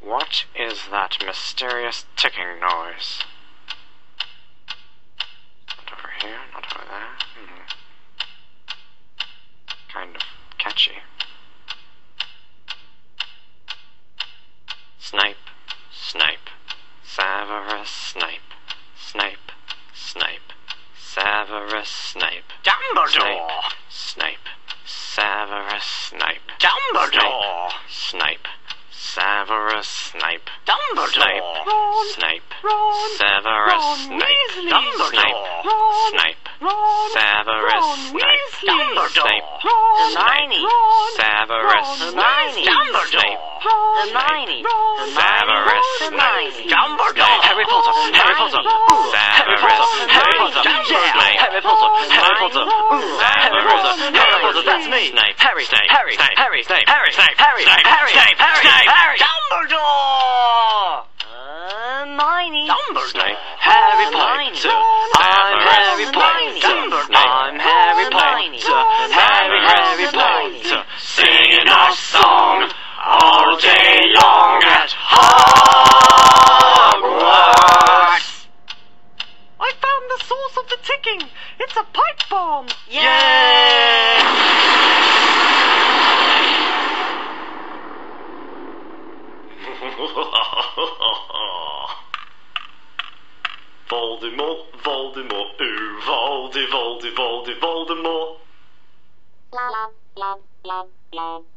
What is that mysterious ticking noise? Not over here, not over there. Kind of catchy. Snipe, snipe, Severus Snape, Snape, Snape, Severus Snape. Dumbledore! Snape, Severus Snape. Dumbledore! Snape, Severus Snape. Dumbledore! Snape, Ron, Severus Ron Snape. Weasley. Dumbledore! Ron, Snape, Ron, Severus Ron Snape. Weasley. Dumbledore! Ron, Hermione! Ron, Severus Ron Snape. Weasley. Dumbledore! Ron, Hermione! Ron, Severus Hermione. Snape. Dumbledore! Harry Potter, Harry Potter. Severus Harry Snape. Potter, Yeah! Harry Potter! Harry Potter! Harry Potter! Harry Potter! That's me! Snape. Harry! Snape. Harry! Snape. Harry! Snape. Harry! Snape. Harry! Snape. Harry! Snape. Harry! Snape. Harry! Dumbledore! Hermione. Dumbledore! Snape. Harry Hermione. Potter! I'm Harry Hermione. Potter! Snape. I'm Harry Hermione. Potter! Harry Hermione. Potter! Singing our song all day long at Hogwarts! I found the source of the ticking. It's a pipe bomb. Yay! Voldemort, Voldemort, ooh, Voldemort. blah blah blah blah blah.